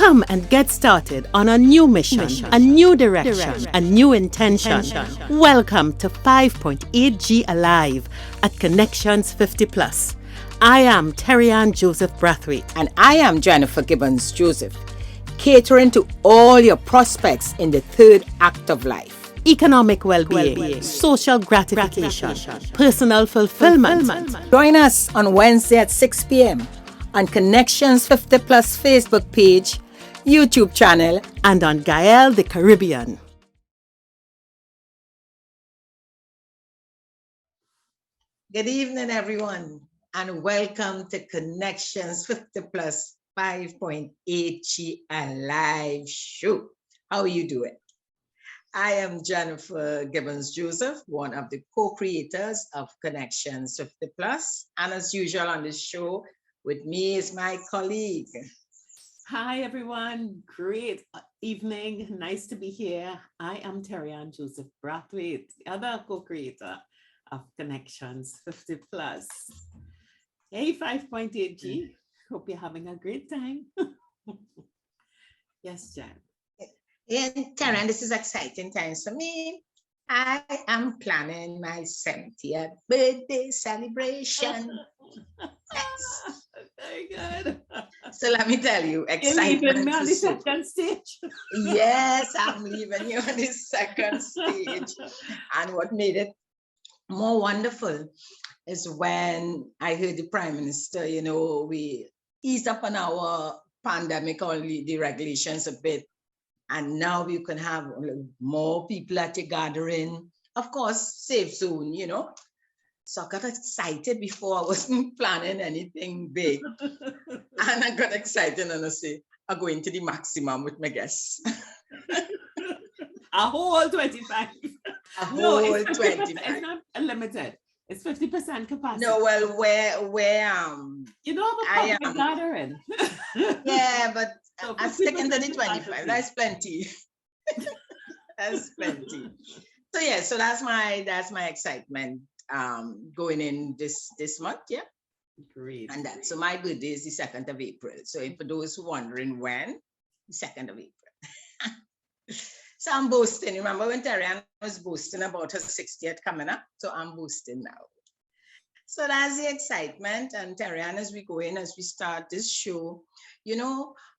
Come and get started on a new mission, a new direction, a new intention. Welcome to 5.8G Alive at Connections 50 Plus. I am Terri-Ann Joseph Brathwaite. And I am Jennifer Gibbons Joseph, catering to all your prospects in the third act of life. Economic well-being, social gratification, personal fulfillment. Join us on Wednesday at 6 p.m. on Connections 50 Plus Facebook page, YouTube channel, and on Gael the Caribbean. Good evening, everyone, and welcome to Connections 50 Plus 5.8G Alive show. How are you doing? I am Jennifer Gibbons Joseph, one of the co-creators of Connections 50 Plus, and as usual on this show, with me is my colleague. Hi, everyone. Great evening. Nice to be here. I am Terri-Ann Joseph Brathwaite, the other co-creator of Connections 50 Plus. Hey, 5.8G. Hope you're having a great time. Yes, Jen. And Terri-Ann, this is exciting times for me. I am planning my 70th birthday celebration. Yes. Very good. So let me tell you, You're excitement. leaving me on the second stage. Yes, I'm leaving you on the second stage. And what made it more wonderful is when I heard the Prime Minister, we eased up on our pandemic, only the regulations a bit. And now you can have more people at your gathering. Of course, safe zone, So I got excited before I wasn't planning anything big. And I got excited and I say, I'm going to the maximum with my guests. A whole 25. A whole it's 25. It's not unlimited. It's 50% capacity. No, well, where you know the public gathering. Yeah, but So I'm sticking to the 25. capacity. That's plenty. That's plenty. So yeah, so that's my excitement going in this month, yeah. Great. And that so my birthday is the 2nd of April. So for those wondering when, the 2nd of April. So I'm boasting. Remember when Terri-Ann was boasting about her 60th coming up? So I'm boasting now. So that's the excitement. And Terri-Ann, as we go in, as we start this show,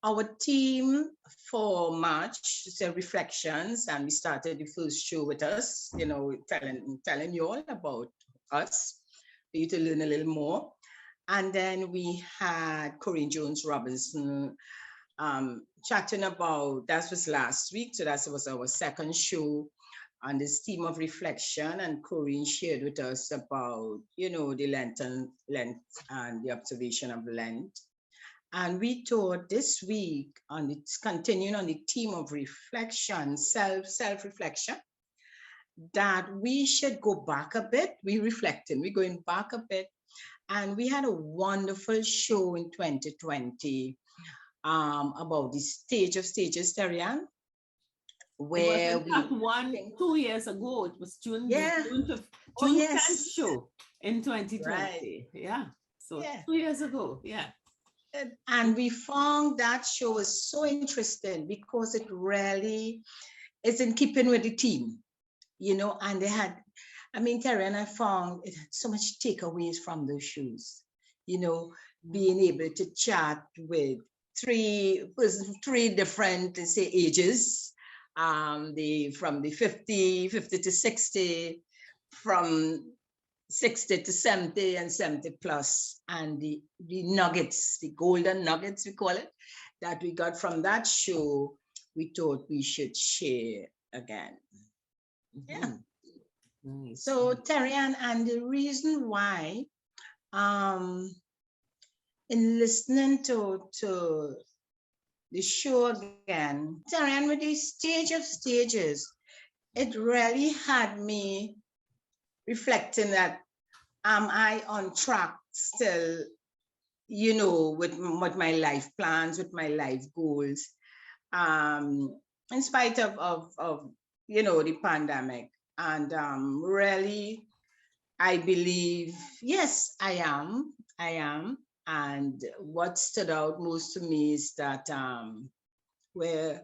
our theme for March is reflections, and we started the first show with us, telling you all about us, for you to learn a little more. And then we had Corinne Jones Robinson chatting about, that was last week, so that was our second show on this theme of reflection, and Corinne shared with us about, the Lent and the observation of Lent. And we thought this week, continuing on the theme of reflection, self-reflection, that we should go back a bit. We're going back a bit. And we had a wonderful show in 2020 about the stage of stages, Terri-Ann, where it was 2 years ago. It was June 10th show in 2020. Right. Yeah. So 2 years ago. Yeah. And we found that show was so interesting because it really is in keeping with the theme, and they had, Terri-Ann, I found it had so much takeaways from those shows, being able to chat with three different, say, ages, from the 50 to 60, from 60 to 70 and 70 plus, and the nuggets, the golden nuggets, we call it, that we got from that show, we thought we should share again. Yeah. Nice. So Terri-Ann, and the reason why, in listening to the show again, Terri-Ann, with the stage of stages, it really had me reflecting that, am I on track still, with my life plans, with my life goals, in spite of the pandemic. And really, I believe, yes, I am. And what stood out most to me is that where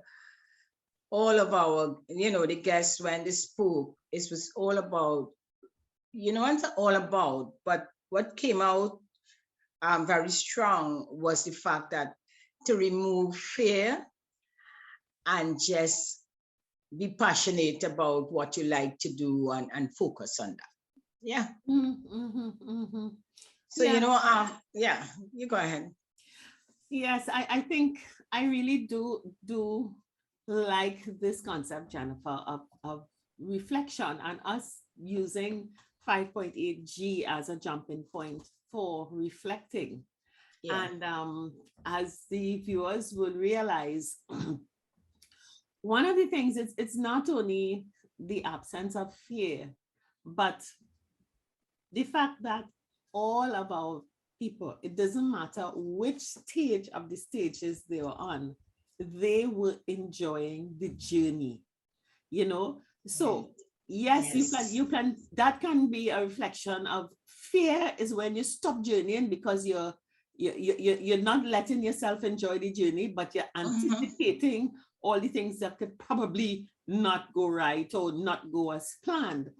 all of our, the guests, when they spoke, it was all about, it's all about, but what came out very strong was the fact that to remove fear and just be passionate about what you like to do and focus on that. Yeah. So, yeah, you go ahead. Yes, I think I really do like this concept, Jennifer, of reflection and us using 5.8G as a jumping point for reflecting. Yeah. And as the viewers will realize, one of the things is it's not only the absence of fear, but the fact that all of our people, it doesn't matter which stage of the stages they were on, they were enjoying the journey, So yes, you can, that can be a reflection of fear is when you stop journeying because you're not letting yourself enjoy the journey, but you're anticipating all the things that could probably not go right or not go as planned.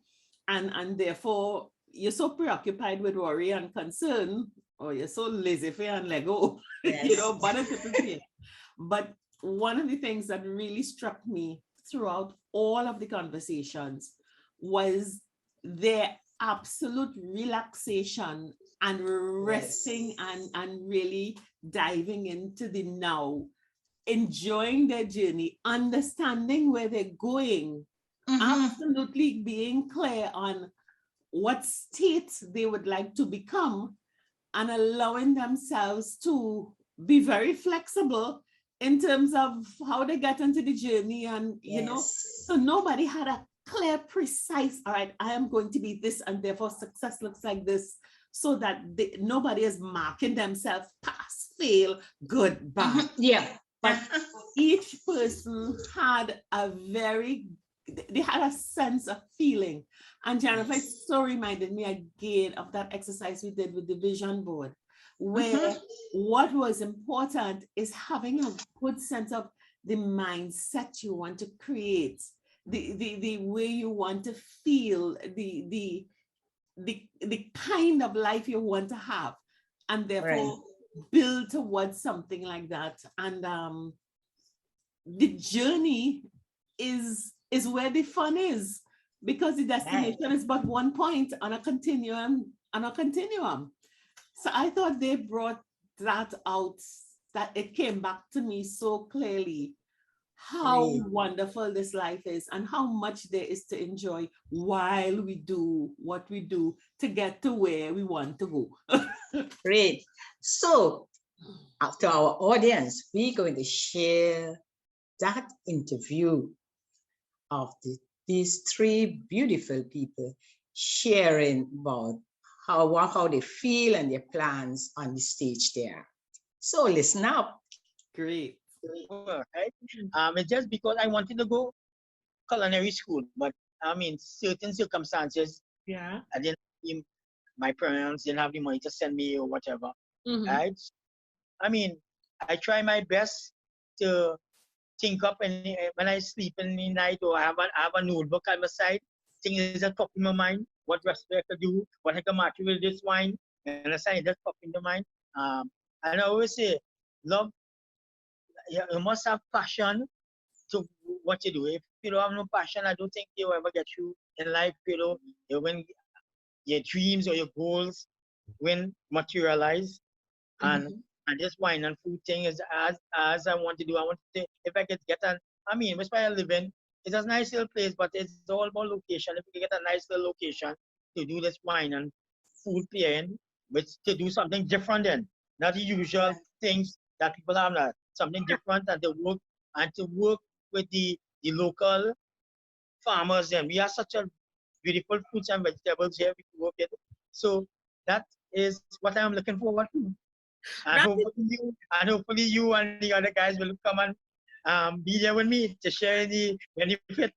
And therefore, you're so preoccupied with worry and concern, or you're so laissez-faire and let go, But one of the things that really struck me throughout all of the conversations was their absolute relaxation and resting and really diving into the now, enjoying their journey, understanding where they're going, absolutely being clear on what state they would like to become, and allowing themselves to be very flexible in terms of how they get into the journey. And, so nobody had a clear, precise, all right, I am going to be this, and therefore success looks like this, so that nobody is marking themselves pass, fail, good, bad. But each person had they had a sense of feeling. And Jennifer, it so reminded me again of that exercise we did with the vision board, where what was important is having a good sense of the mindset you want to create, the way you want to feel, the kind of life you want to have, and therefore build towards something like that. And the journey is where the fun is, because the destination is but one point on a continuum. So I thought they brought that out, that it came back to me so clearly how wonderful this life is and how much there is to enjoy while we do what we do to get to where we want to go. Great. So to our audience, we're going to share that interview of these three beautiful people sharing about how they feel and their plans on the stage there. So listen up. Great. Right? It's just because I wanted to go culinary school, but certain circumstances, I didn't. My parents didn't have the money to send me or whatever. Right? I try my best to think up, and when I sleep in the night, or I have a notebook on my side, things that pop in my mind. What recipe I could do, what I can match with this wine, and I say that pop in the mind. And I always say, love. You must have passion to what you do. If you don't have no passion, I don't think you'll ever get through in life. When your dreams or your goals when materialize, and this wine and food thing is as I want to do. I want to, if I could get which why I live in, it's a nice little place, but it's all about location. If we get a nice little location to do this wine and food pairing, which to do something different than not the usual things that people have, something different, and to work with the local farmers. And we have such a beautiful fruits and vegetables here we can work with. So that is what I'm looking forward to. And hopefully you and the other guys will come and be there with me to share the benefit.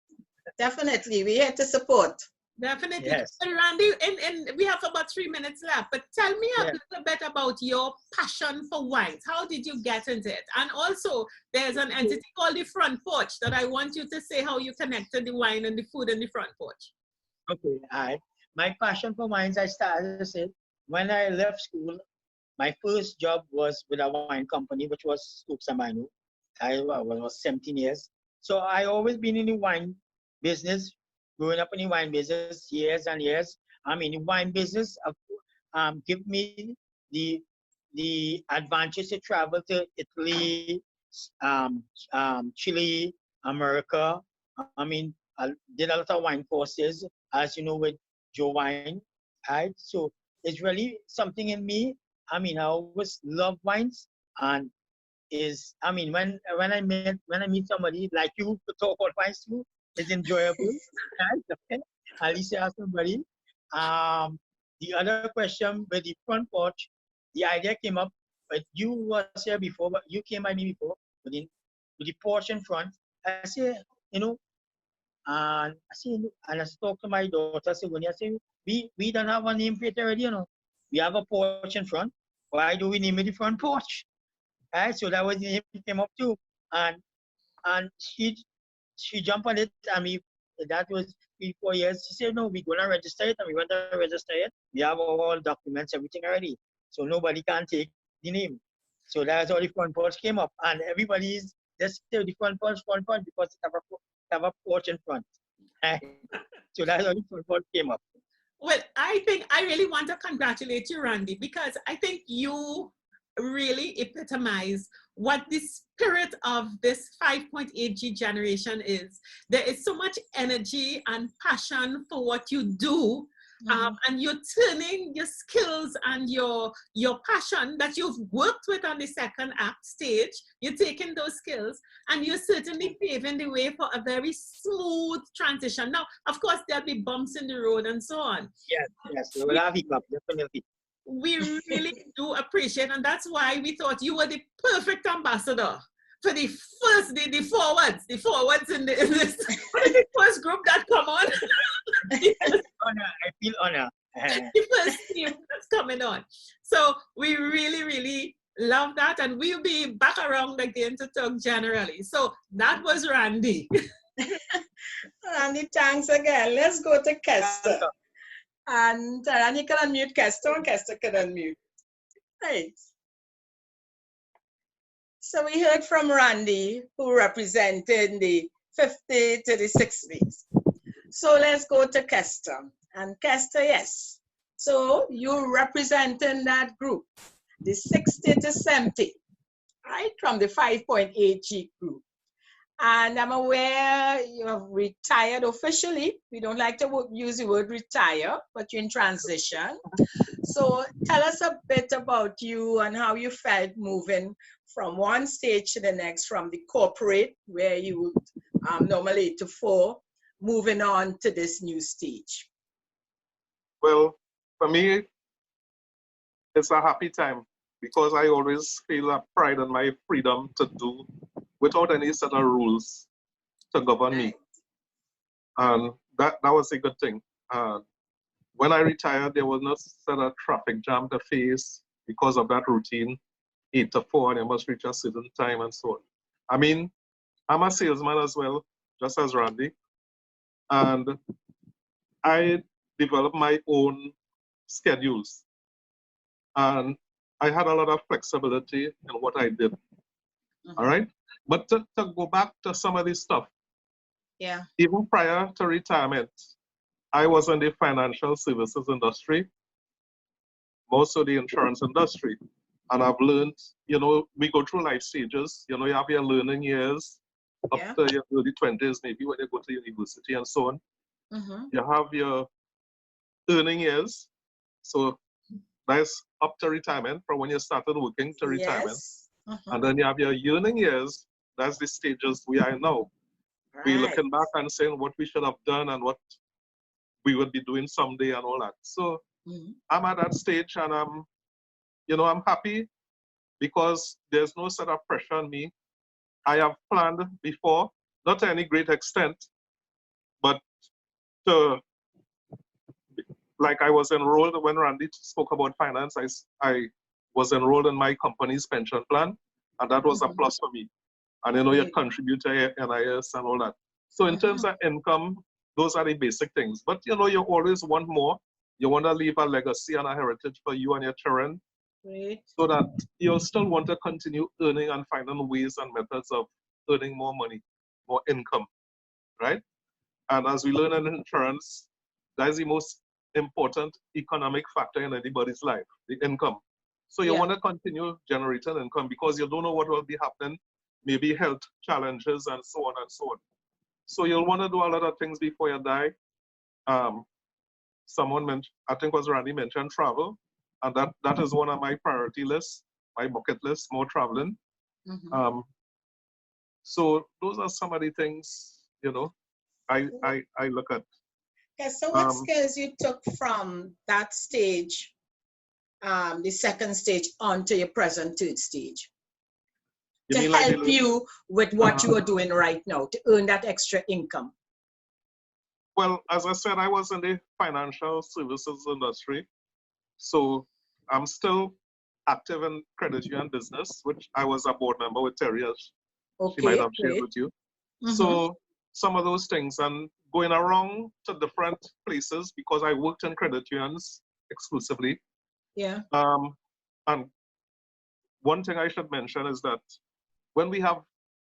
Definitely, we're here to support. Definitely. Yes. And Randy, and we have about 3 minutes left, but tell me a Yes. little bit about your passion for wines. How did you get into it? And also, there's an entity called the front porch that I want you to say how you connected the wine and the food in the front porch. Okay. My passion for wines, I started, as I said, when I left school, my first job was with a wine company, which was CONEC-TIONS. I was 17 years. So I always been in the wine business, growing up in the wine business years and years. I mean, the wine business give me the advantage to travel to Italy, Chile, America. I mean, I did a lot of wine courses, as you know, with Joe Wine. Right? So it's really something in me. I mean, I always love wines, and I mean, when I meet somebody like you to talk about wines too, it's enjoyable. Right? At least you have somebody. The other question with the front porch, the idea came up, but you was here before, but you came by me before, with the porch in front. I say, you know, and I say, and I spoke to my daughter, I say, when I say, we don't have a name plate already, you know. We have a porch in front. Why do we name it the front porch? Right? So that was the name came up too. And and she jumped on it, and that was 3-4 years. She said, no, we're gonna register it, and we went to register it. We have all documents, everything already. So nobody can take the name. So that's how the front porch came up. And everybody's just say the front porch because it have a porch in front. Right? So that's how the front porch came up. Well, I think I really want to congratulate you, Randy, because I think you really epitomize what the spirit of this 5.8G generation is. There is so much energy and passion for what you do. And you're turning your skills and your passion that you've worked with on the second act stage, you're taking those skills and you're certainly paving the way for a very smooth transition. Now, of course, there'll be bumps in the road and so on. Yes, we will have hiccup, definitely. We really do appreciate, and that's why we thought you were the perfect ambassador for the first, the forwards in this the first group that come on. I feel honor. The first team that's coming on. So we really, really love that, and we'll be back around again to talk generally. So that was Randy. Randy, thanks again. Let's go to Kester. And you can unmute Kester, and Kester can unmute. Right. So we heard from Randy, who represented the 50 to the 60s. So let's go to Kester. And Kester, yes. So you're representing that group, the 60 to 70, right? From the 5.8G group. And I'm aware you have retired officially. We don't like to use the word retire, but you're in transition. So tell us a bit about you and how you felt moving from one stage to the next, from the corporate, where you would normally to moving on to this new stage. Well, for me, it's a happy time because I always feel a pride in my freedom to do without any set of rules to govern me. And that was a good thing. When I retired, there was no set of traffic jam to face because of that routine, 8 to 4, and you must reach a certain time and so on. I mean, I'm a salesman as well, just as Randy. And I developed my own schedules. And I had a lot of flexibility in what I did. All right? But to go back to some of this stuff, even prior to retirement, I was in the financial services industry, most of the insurance industry. And I've learned, you know, we go through life stages. You know, you have your learning years up to your early 20s, maybe when you go to university and so on. You have your earning years. So that's up to retirement, from when you started working to retirement. And then you have your yearning years. That's the stages we are in now. Right. We're looking back and saying what we should have done and what we would be doing someday and all that. So I'm at that stage, and I'm happy because there's no set of pressure on me. I have planned before, not to any great extent, but to like I was enrolled when Randy spoke about finance. I was enrolled in my company's pension plan, and that was a plus for me. And you know, you contribute to your NIS and all that. So in terms of income, those are the basic things. But you know, you always want more. You want to leave a legacy and a heritage for you and your children. Great. So that you'll still want to continue earning and finding ways and methods of earning more money, more income, right? And as we learn in insurance, that is the most important economic factor in anybody's life, the income. So you want to continue generating income because you don't know what will be happening, maybe health challenges and so on and so on. So you'll want to do a lot of things before you die. Someone mentioned, I think was Randy mentioned travel, and that is one of my priority lists, my bucket list, more traveling. So those are some of the things, you know, I look at. Okay, so what skills you took from that stage, the second stage, onto your present third stage? To help you with what you are doing right now, to earn that extra income? Well, as I said, I was in the financial services industry. So I'm still active in credit union business, which I was a board member with Terri-Ann. She might have shared with you. So some of those things, and going around to different places because I worked in credit unions exclusively. Yeah. And one thing I should mention is that when we have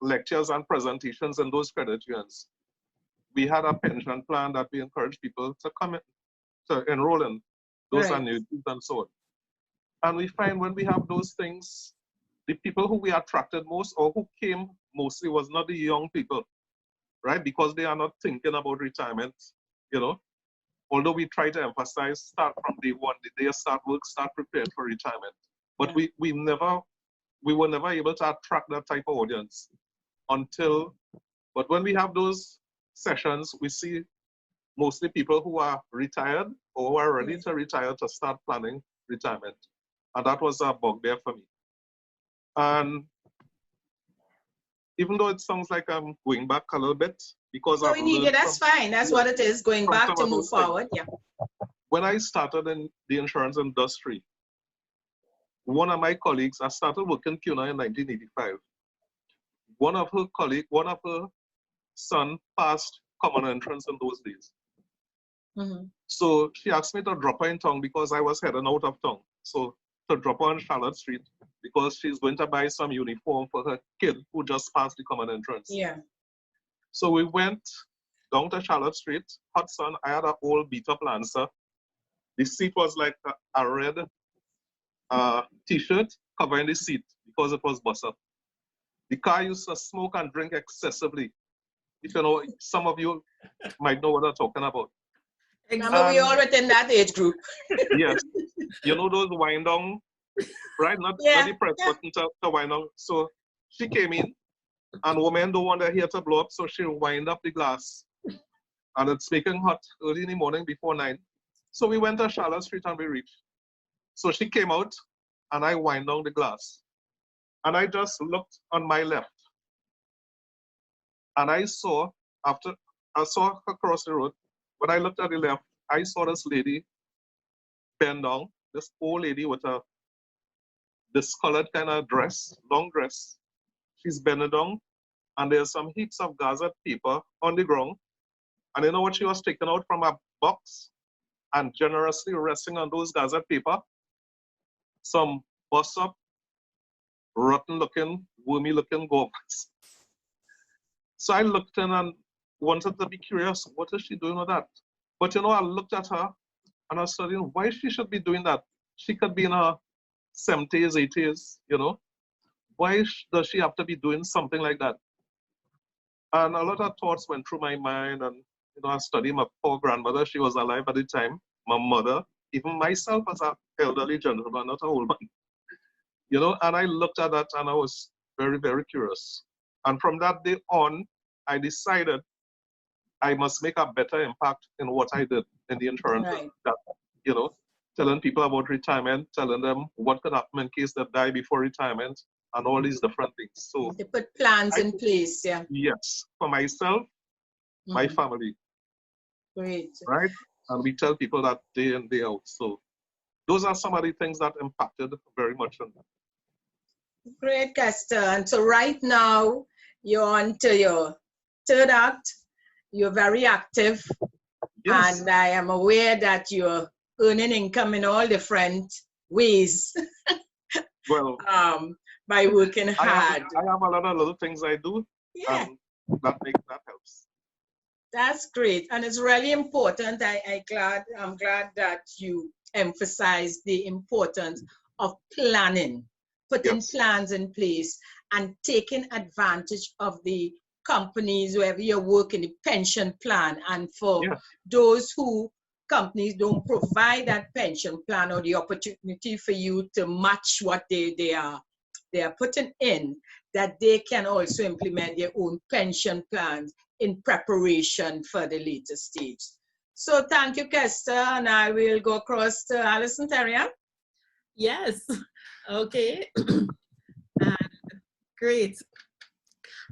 lectures and presentations in those credit unions, we had a pension plan that we encourage people to come in, to enroll in those annuities and so on. And we find when we have those things, the people who we attracted most or who came mostly was not the young people, right? Because they are not thinking about retirement, you know. Although we try to emphasize start from day one, the day you start work, start prepared for retirement. But we were never able to attract that type of audience until, but when we have those sessions, we see mostly people who are retired or who are ready to retire to start planning retirement. And that was a bugbear for me. And even though it sounds like I'm going back a little bit, because no, we need it, that's fine. That's what it is, going back to move forward. Yeah. When I started in the insurance industry, one of my colleagues, I started working CUNA in 1985. One of her son passed common entrance in those days. So she asked me to drop her in town because I was heading out of town. So to drop her on Charlotte Street because she's going to buy some uniform for her kid who just passed the common entrance. Yeah. So we went down to Charlotte Street, hot sun. I had an old beat-up Lancer. The seat was like a red t-shirt covering the seat because it was bust up. The car used to smoke and drink excessively. If you know, some of you might know what I'm talking about. Remember, we all within that age group. Yes. You know those wind down, right? Not the press button to wind down. So she came in, and women don't want their hair to blow up, so she wind up the glass. And it's making hot early in the morning before 9. So we went to Charlotte Street and we reached. So she came out, and I wind down the glass. And I just looked on my left. And I saw across the road, when I looked at the left, I saw this lady bend down, this old lady with a discolored kind of dress, long dress. She's bending down, and there's some heaps of gazette paper on the ground. And you know what she was taking out from a box and generously resting on those gazette paper? Some bust up, rotten looking, wormy looking governments. So I looked in and wanted to be curious, what is she doing with that? But you know, I looked at her and I was studying why she should be doing that. She could be in her 70s, 80s, you know. Why does she have to be doing something like that? And a lot of thoughts went through my mind, and you know, I studied my poor grandmother. She was alive at the time. My mother, even myself as an elderly gentleman, not an old man. You know, and I looked at that and I was very, very curious. And from that day on, I decided I must make a better impact in what I did in the insurance. That, you know, telling people about retirement, telling them what could happen in case they die before retirement, and all these different things. So they put plans in place, yeah. Yes, for myself, my family. Great. Right? And we tell people that day in, day out. So those are some of the things that impacted very much on that. Great, Kester. And so right now, you're on to your third act. You're very active. Yes. And I am aware that you're earning income in all different ways Well, by working I hard. have a lot of little things I do, Yeah. and that helps. That's great. And it's really important. I'm glad that you emphasize the importance of planning, putting Yes. plans in place and taking advantage of the companies, wherever you're working, the pension plan. And for Yeah. those who companies don't provide that pension plan or the opportunity for you to match what they are putting in, that they can also implement their own pension plans in preparation for the later stage. So thank you, Kester, and I will go across to Alison. Terri-Ann. Yes. Okay. Great.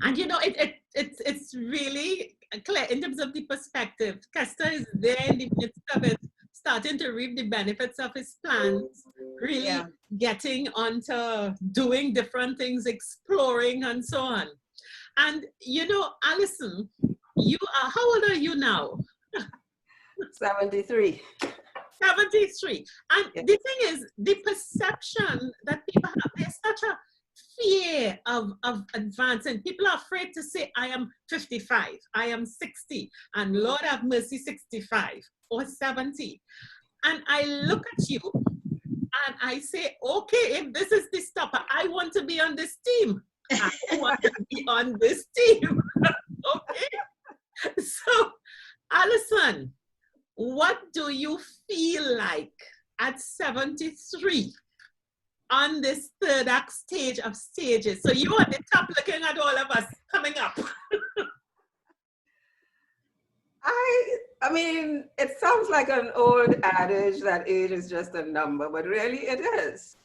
And you know, it's really clear in terms of the perspective. Kester is there in the midst of it, starting to reap the benefits of his plans, really Yeah. getting onto doing different things, exploring and so on. And you know, Alison, how old are you now? 73. 73. And Yeah. the thing is, the perception that people have, there's such a fear of advancing. People are afraid to say, I am 55, I am 60, and Lord have mercy, 65 or 70. And I look at you and I say, okay, if this is the stopper, I want to be on this team. I want to be on this team. Okay. So, Alison, what do you feel like at 73 on this third act stage of stages? So you're at the top looking at all of us coming up. I mean, it sounds like an old adage that age is just a number, but really it is.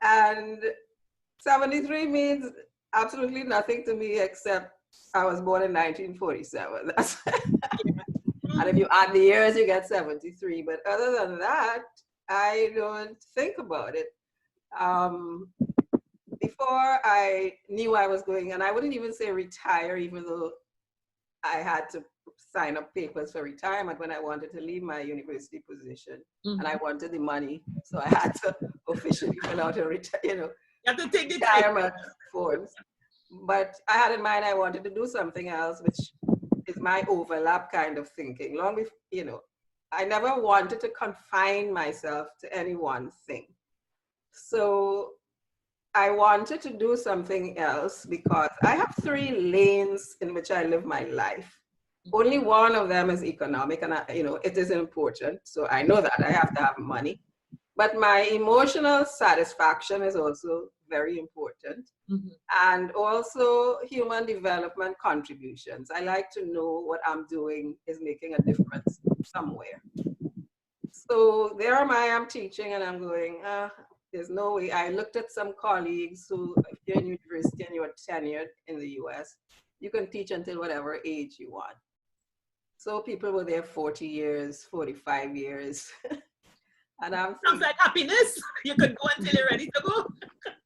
And 73 means absolutely nothing to me except I was born in 1947. That's and if you add the years, you get 73. But other than that, I don't think about it. Before I knew I was going, and I wouldn't even say retire, even though I had to sign up papers for retirement when I wanted to leave my university position, and I wanted the money, so I had to officially fill out a you have to take the retirement forms. But I had in mind I wanted to do something else, which is my overlap kind of thinking. Long before, I never wanted to confine myself to any one thing. So I wanted to do something else because I have 3 lanes in which I live my life. Only one of them is economic, and it is important. So I know that I have to have money, but my emotional satisfaction is also very important. And also human development contributions. I like to know what I'm doing is making a difference somewhere. So there I'm teaching and I'm going, there's no way. I looked at some colleagues who, if you're in university and you're tenured in the US, you can teach until whatever age you want. So people were there 40 years, 45 years. And I'm sounds like happiness. You could go until you're ready to go.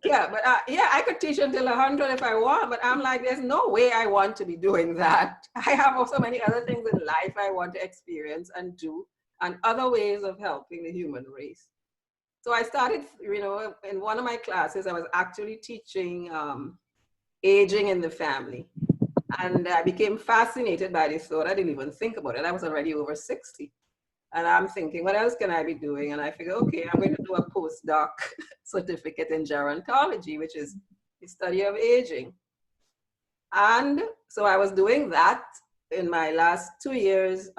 Yeah, but I could teach until 100 if I want, but I'm like, there's no way I want to be doing that. I have also many other things in life I want to experience and do, and other ways of helping the human race. So I started, in one of my classes, I was actually teaching aging in the family. And I became fascinated by this thought. I didn't even think about it. I was already over 60. And I'm thinking, what else can I be doing? And I figure, okay, I'm going to do a postdoc certificate in gerontology, which is the study of aging. And so I was doing that in my last 2 years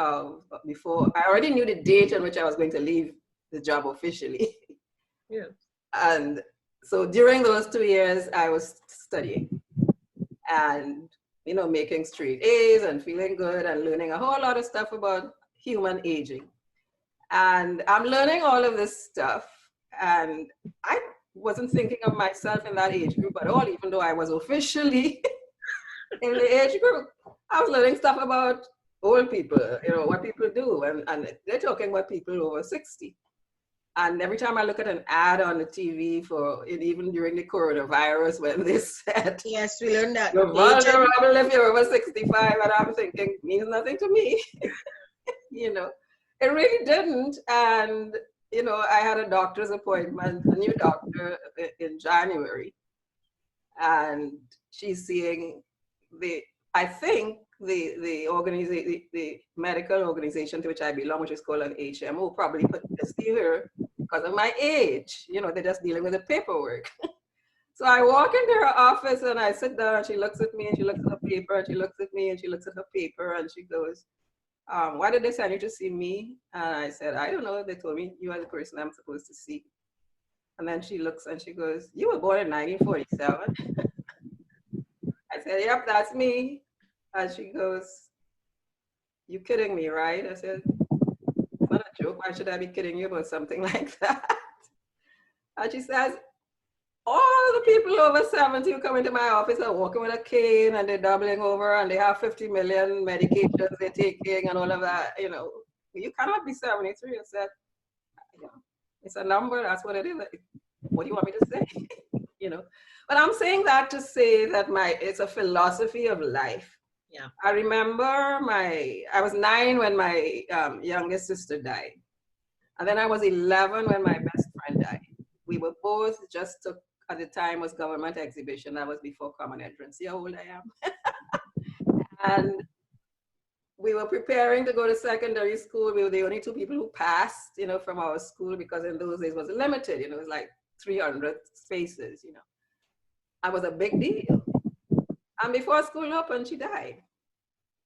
before. I already knew the date on which I was going to leave the job officially. Yeah. And so during those 2 years, I was studying and, making straight A's and feeling good and learning a whole lot of stuff about human aging. And I'm learning all of this stuff, and I wasn't thinking of myself in that age group at all, even though I was officially in the age group. I was learning stuff about old people, what people do. And they're talking about people over 60. And every time I look at an ad on the TV for it, even during the coronavirus, when they said, Yes, we learned that. you're vulnerable if you're over 65, and I'm thinking, means nothing to me. It really didn't. And, I had a doctor's appointment, a new doctor in January. And she's seeing I think the medical organization to which I belong, which is called an HMO, probably put this here because of my age. They're just dealing with the paperwork. So I walk into her office and I sit down and she looks at me and she looks at her paper and she looks at me and she looks at her paper and she goes, why did they send you to see me? And I said, I don't know. They told me you are the person I'm supposed to see. And then she looks and she goes, you were born in 1947? I said, yep, that's me. And she goes, you kidding me, right? I said, it's not a joke. Why should I be kidding you about something like that? And she says, all the people over 70 who come into my office are walking with a cane and they're doubling over and they have 50 million medications they're taking and all of that. You cannot be 73. I said, it's a number. That's what it is. What do you want me to say? But I'm saying that to say that it's a philosophy of life. Yeah. I remember I was 9 when my youngest sister died. And then I was 11 when my best friend died. We were both just took, at the time was government exhibition. That was before common entrance. See how old I am? And we were preparing to go to secondary school. We were the only 2 people who passed, from our school, because in those days it was limited, it was like 300 spaces, I was a big deal. And before school opened, she died.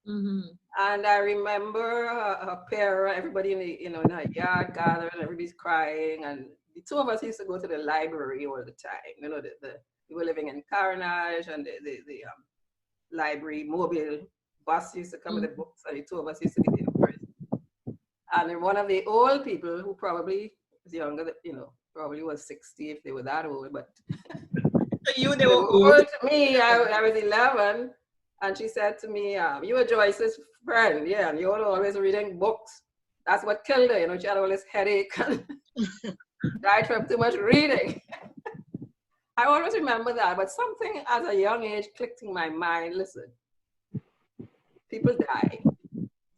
Mm-hmm. And I remember her parents, everybody in the yard gathering, everybody's crying. And the 2 of us used to go to the library all the time. We were living in Carnage, and the library mobile bus used to come with the books, and the 2 of us used to be there first. And then one of the old people who probably was younger, probably was 60 if they were that old, but they were old. To me, I was 11, and she said to me, you were Joyce's friend, yeah, and you were always reading books. That's what killed her, she had all this headache and died from too much reading. I always remember that, but something at a young age clicked in my mind. Listen, people die.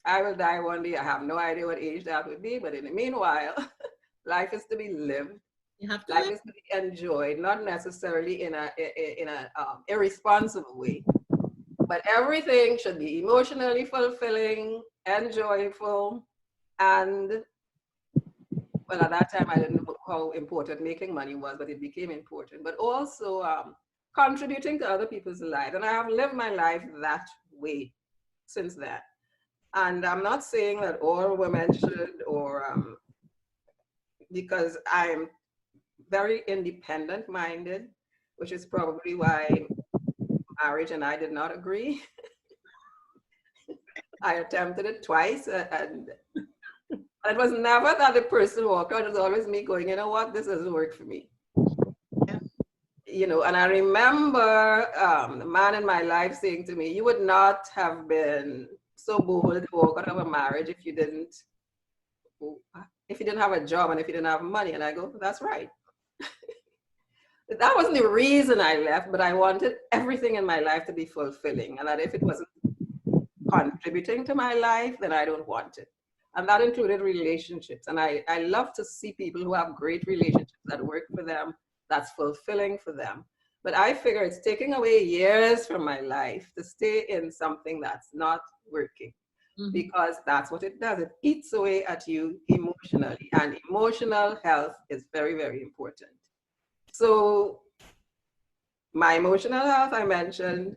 I will die one day. I have no idea what age that would be, but in the meanwhile, life is to be lived. You have to life is to be enjoyed, not necessarily in a irresponsible way, but everything should be emotionally fulfilling and joyful. And well, at that time, I didn't know how important making money was, but it became important. But also contributing to other people's lives. And I have lived my life that way since then. And I'm not saying that all women should, or because I'm very independent-minded, which is probably why marriage and I did not agree. I attempted it twice, and it was never that the person walked out. It was always me going, you know what, this doesn't work for me. Yeah. And I remember the man in my life saying to me, you would not have been so bold to walk out of a marriage if you didn't have a job and if you didn't have money. And I go, that's right. That wasn't the reason I left, but I wanted everything in my life to be fulfilling. And that if it wasn't contributing to my life, then I don't want it. And that included relationships. And I love to see people who have great relationships that work for them, that's fulfilling for them. But I figure it's taking away years from my life to stay in something that's not working. Mm-hmm. Because that's what it does. It eats away at you emotionally. And emotional health is very, very important. So my emotional health, I mentioned,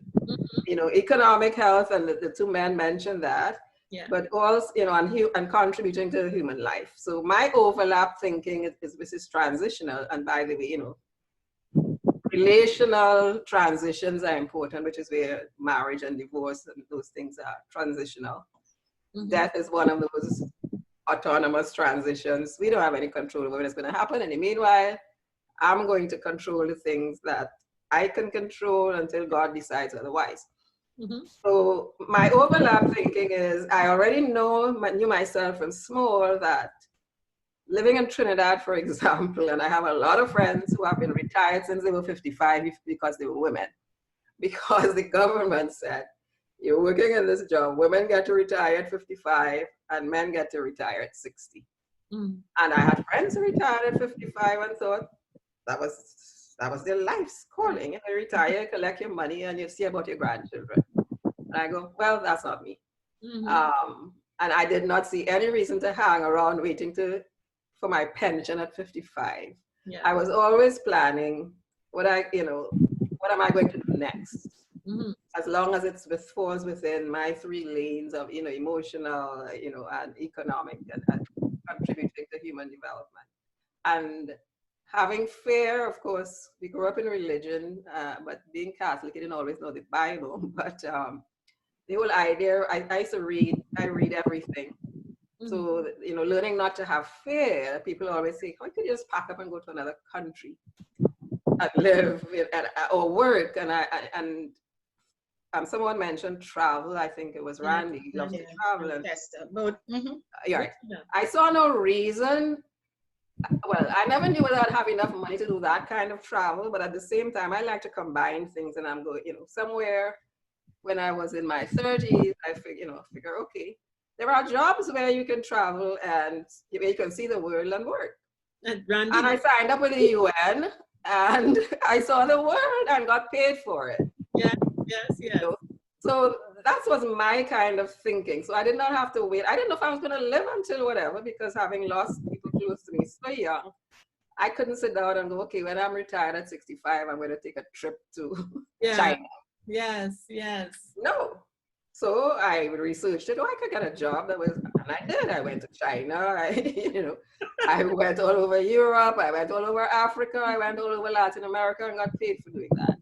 economic health, and the 2 men mentioned that. Yeah. But also, and contributing to human life. So my overlap thinking is transitional. And by the way, relational transitions are important, which is where marriage and divorce and those things are transitional. Mm-hmm. Death is one of those autonomous transitions. We don't have any control over when it's going to happen. And in the meanwhile, I'm going to control the things that I can control until God decides otherwise. So my overlap thinking is I already knew myself from small that living in Trinidad, for example, and I have a lot of friends who have been retired since they were 55 because they were women, because the government said, you're working in this job, women get to retire at 55 and men get to retire at 60. And I had friends who retired at 55 and thought that was their life's calling. You retire, collect your money, and you see about your grandchildren. And I go, well, that's not me. And I did not see any reason to hang around waiting for my pension at 55. Yeah. I was always planning what am I going to do next? As long as it falls within my 3 lanes of, emotional, and economic and contributing to human development. And having fear, of course, we grew up in religion, but being Catholic, you didn't always know the Bible. But the whole idea, I used to read everything. So, learning not to have fear, people always say, how could you just pack up and go to another country and live or work? And someone mentioned travel. I think it was Randy. He loves to travel. Right. I saw no reason. Well, I never knew whether I'd have enough money to do that kind of travel, but at the same time, I like to combine things, and I'm going, somewhere when I was in my 30s, I figure, okay, there are jobs where you can travel and you can see the world and work. And I signed up with the UN, and I saw the world and got paid for it. Yes. So that was my kind of thinking. So I did not have to wait. I didn't know if I was going to live until whatever, because having lost people close to me so young, I couldn't sit down and go, okay, when I'm retired at 65, I'm going to take a trip to China. Yes. No. So I researched it. I could get a job and I did. I went to China. I went all over Europe. I went all over Africa. I went all over Latin America and got paid for doing that.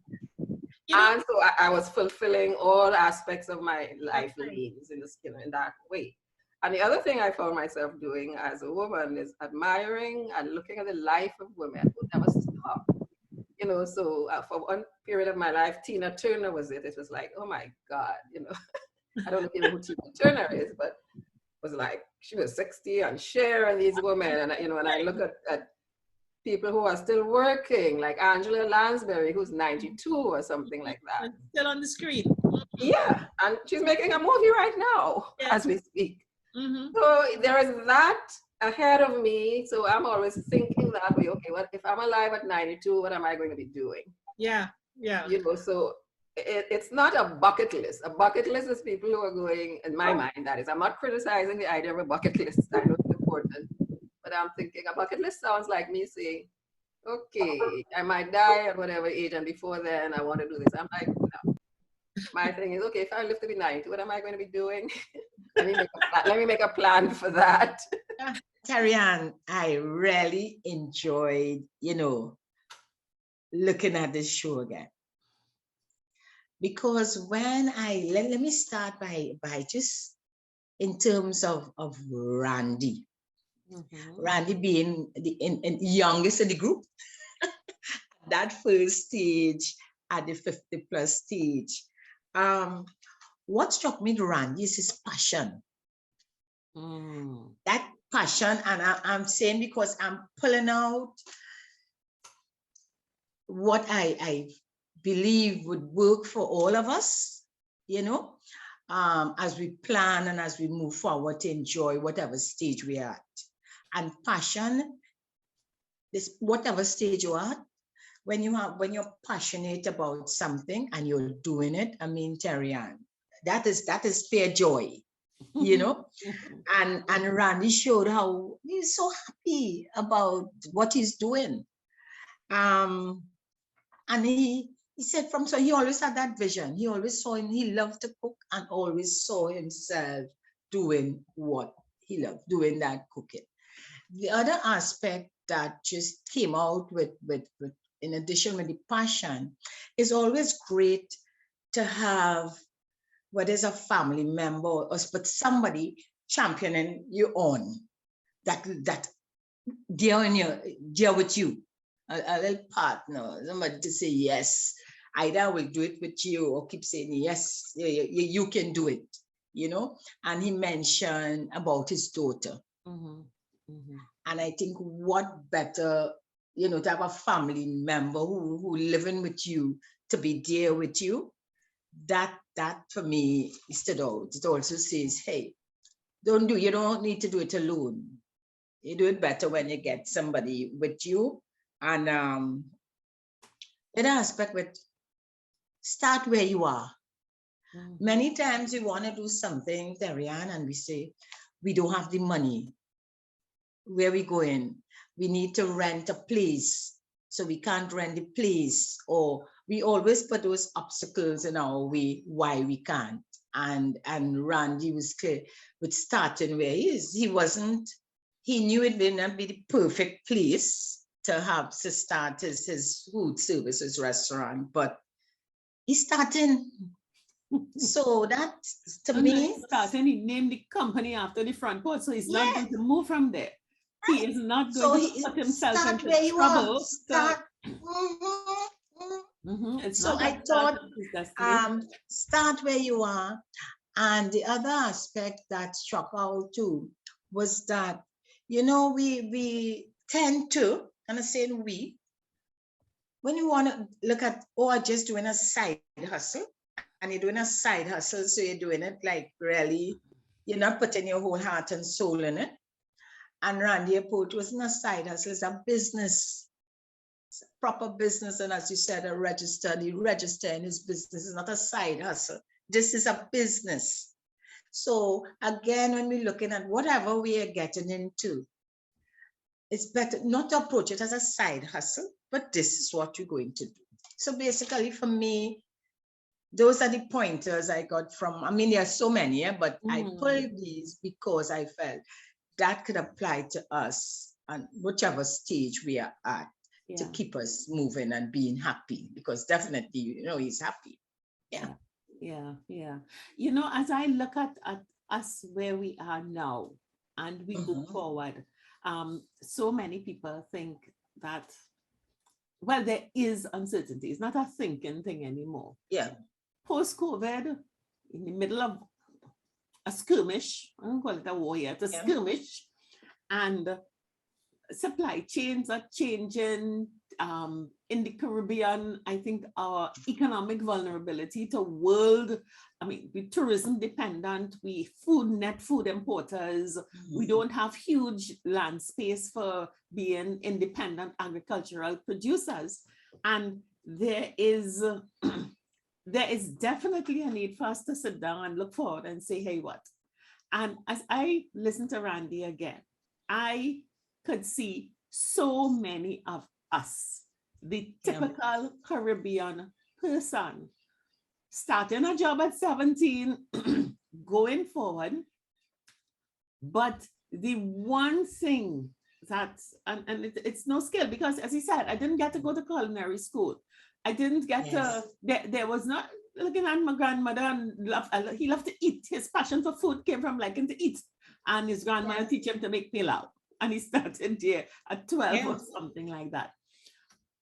And so I was fulfilling all aspects of my life lanes in this, in that way. And the other thing I found myself doing as a woman is admiring and looking at the life of women who never stop. So for one period of my life, Tina Turner was it. It was like, oh my God, I don't know if you know who Tina Turner is, but it was like, she was 60 and Cher and these women. And, and I look at people who are still working, like Angela Lansbury, who's 92 or something like that. And still on the screen. Yeah, and she's making a movie right now as we speak. So there is that ahead of me. So I'm always thinking that way, okay, what if I'm alive at 92, what am I going to be doing? Yeah. So it's not a bucket list. A bucket list is people who are going, in my mind, that is, I'm not criticizing the idea of a bucket list. I know it's important. But I'm thinking a bucket list sounds like me saying, okay, I might die at whatever age, and before then I want to do this. I'm like, no. My thing is, okay, if I live to be 90, what am I going to be doing? Let me make a plan for that. Terri-Ann, I really enjoyed, looking at this show again. Because when let me start by just in terms of Randy. Randy being the youngest in the group, that first stage at the 50+ stage. What struck me to Randy is his passion. That passion, and I'm saying because I'm pulling out what I believe would work for all of us, as we plan and as we move forward to enjoy whatever stage we are at. And passion, this whatever stage you are, when you're passionate about something and you're doing it, I mean, Terri-Ann, that is pure joy, and Randy showed how he's so happy about what he's doing. And he said so he always had that vision. He always saw he loved to cook and always saw himself doing what he loved, doing that cooking. The other aspect that just came out with in addition with the passion, is always great to have whether it's a family member or but somebody championing you on that dear with you, a little partner, somebody to say yes. either I will do it with you or keep saying, yes, you can do it, you know. And he mentioned about his daughter. And I think what better, you know, to have a family member who living with you, to be there with you, that for me stood out. It also says, hey, you don't need to do it alone. You do it better when you get somebody with you. And the aspect with start where you are. Many times we want to do something, Terri-Ann, and we say, we don't have the money. Where we going? We need to rent a place. So we can't rent the place, or we always put those obstacles in our way why we can't. And Randy was clear with starting where he is. He knew it may not be the perfect place to start his food services restaurant, but he's starting. So that to me, starting, he named the company after the front porch, so he's not going to move from there. He is not going to put himself into trouble. So I thought, start where you are. And the other aspect that struck out too was that, you know, we tend to, and I'm saying when you want to look at, just doing a side hustle, and you're doing a side hustle, so you're doing it like really, you're not putting your whole heart and soul in it. And Randy approach wasn't a side hustle, it's a business, it's a proper business. And as you said, he register in his business is not a side hustle. This is a business. So again, when we're looking at whatever we are getting into, it's better not to approach it as a side hustle, but this is what you're going to do. So basically for me, those are the pointers I got from, I mean, there are so many, but I pulled these because I felt that could apply to us on whichever stage we are at, to keep us moving and being happy, because definitely, you know, he's happy. Yeah. You know, as I look at us where we are now and we go forward, so many people think that, well, there is uncertainty. It's not a thinking thing anymore. Yeah. Post-COVID, in the middle of a skirmish, I don't call it a war yet, a skirmish, and supply chains are changing. In the Caribbean, I think our economic vulnerability to world, I mean, we tourism dependent, we net food importers, we don't have huge land space for being independent agricultural producers. And there is definitely a need for us to sit down and look forward and say, hey, what? And as I listen to Randy again, I could see so many of us, the typical Caribbean person, starting a job at 17, going forward. But the one thing that, and it's no skill, because as he said, I didn't get to go to culinary school. I didn't get to, there was not, looking at my grandmother, and he loved to eat. His passion for food came from liking to eat. And his grandmother teach him to make pilau. And he started there at 12 or something like that.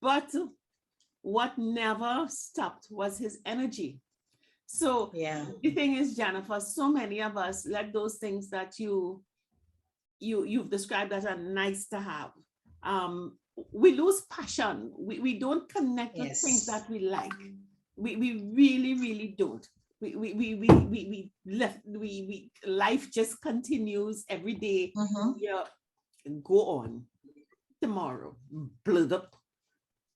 But what never stopped was his energy. So the thing is, Jennifer, so many of us let those things that you've described as a nice to have. We lose passion. We don't connect with things that we like. We really, really don't. Life just continues every day. Go on. Tomorrow, blood up.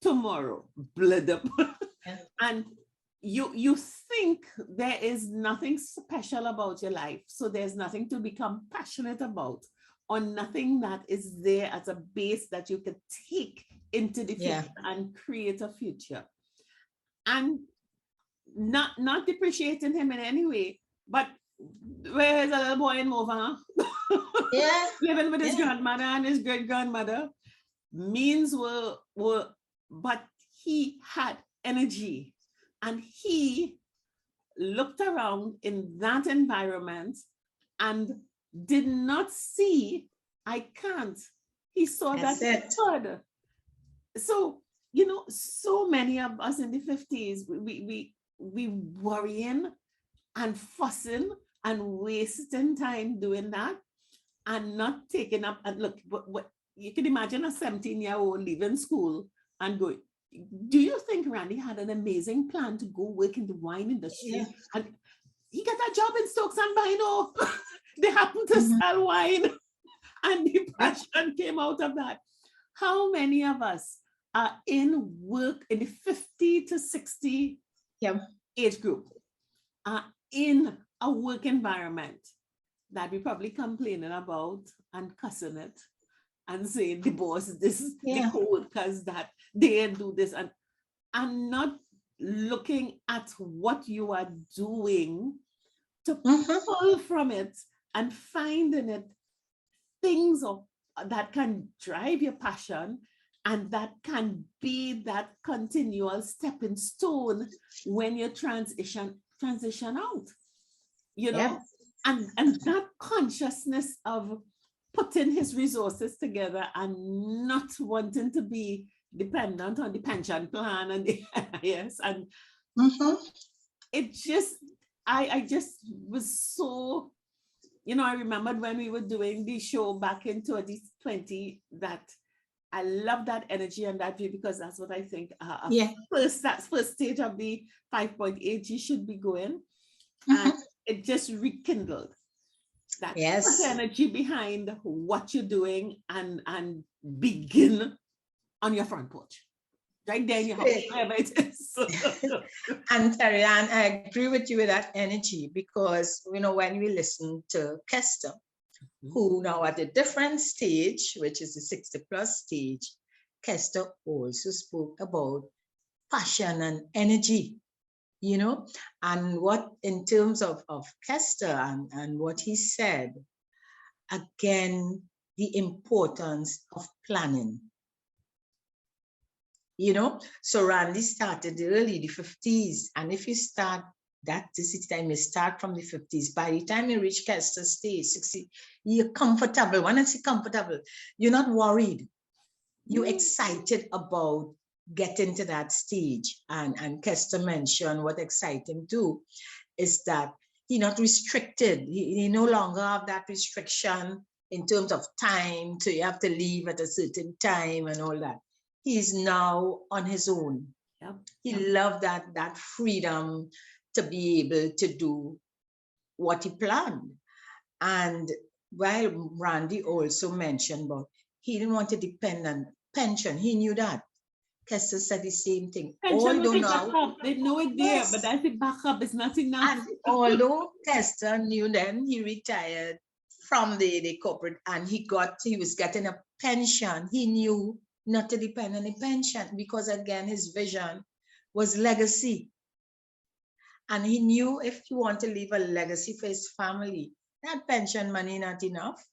Tomorrow, blood up. And you think there is nothing special about your life, so there's nothing to become passionate about, or nothing that is there as a base that you could take into the future and create a future. And not depreciating him in any way, but where is a little boy in Mova? Living with his grandmother and his great grandmother. Means were, but he had energy, and he looked around in that environment and did not see, I can't. He saw that he could. So you know, so many of us in the 50s, we worrying and fussing and wasting time doing that and not taking up. And look, what you can imagine a 17-year-old leaving school and going. Do you think Randy had an amazing plan to go work in the wine industry? Yeah. And he got a job in Stokes and Bino. They happened to sell wine, and depression came out of that. How many of us are in work in the 50 to 60 age group, are in a work environment that we probably complaining about and cussing it and saying the boss, this is the co-workers that they didn't do this, and not looking at what you are doing to pull from it and finding it things that can drive your passion and that can be that continual stepping stone when you transition out, you know. And that consciousness of putting his resources together and not wanting to be dependent on the pension plan and the yes, and it just, I just was so, you know, I remembered when we were doing the show back in 2020 that I love that energy and that view, because that's what I think that's first stage of the 5.8G should be going. And it just rekindled that energy behind what you're doing and begin on your front porch. Right there in your house, wherever it is. And Terri-Ann, I agree with you with that energy, because, you know, when we listen to Kester, who now at a different stage, which is the 60 plus stage, Kester also spoke about passion and energy, you know, and what in terms of Kester and what he said, again, the importance of planning. You know, so Randy started early, the 50s. And if you start this is the time you start from the 50s. By the time you reach Kester stage, 60, you're comfortable. When I say comfortable, you're not worried. You're excited about getting to that stage. And Kester mentioned what excites him too is that he's not restricted. He no longer have that restriction in terms of time. So you have to leave at a certain time and all that. He's now on his own. He loved that freedom to be able to do what he planned. And while Randy also mentioned about he didn't want to depend on pension, he knew that. Kester said the same thing. Although now they know it there, but that's the backup is not enough. And although Kester knew then, he retired from the corporate and he was getting a pension. He knew not to depend on the pension, because again, his vision was legacy. And he knew if he wanted to leave a legacy for his family, that pension money not enough.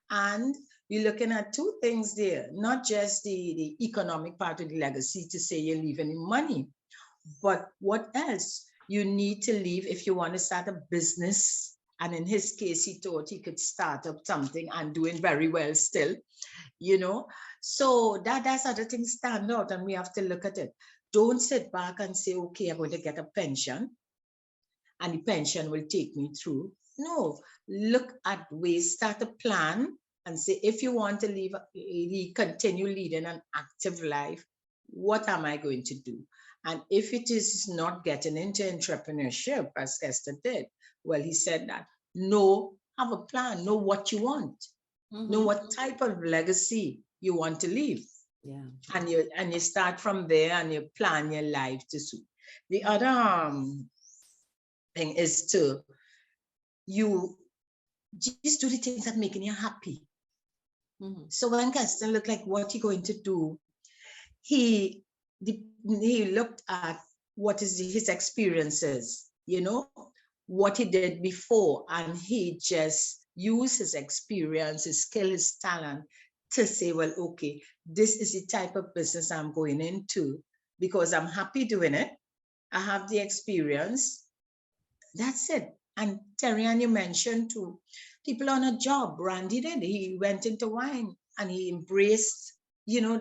And you're looking at two things there, not just the economic part of the legacy to say you're leaving money, but what else you need to leave if you want to start a business. And in his case, he thought he could start up something and doing very well still, you know. So that's other things stand out, and we have to look at it. Don't sit back and say, okay, I'm going to get a pension and the pension will take me through. No, look at ways, start a plan and say, if you want to continue leading an active life, what am I going to do? And if it is not getting into entrepreneurship, as Kester did, well, he said that, have a plan, know what you want, know what type of legacy you want to leave. Yeah. And you start from there and you plan your life to suit. The other thing is you just do the things that making you happy. So when Kester looked like what he going to do, he looked at what is his experiences, you know, what he did before, and he just used his experience, his skill, his talent to say, well, okay, this is the type of business I'm going into because I'm happy doing it. I have the experience. That's it. And Terri-Ann, you mentioned too, people on a job. Randy did. He went into wine and he embraced,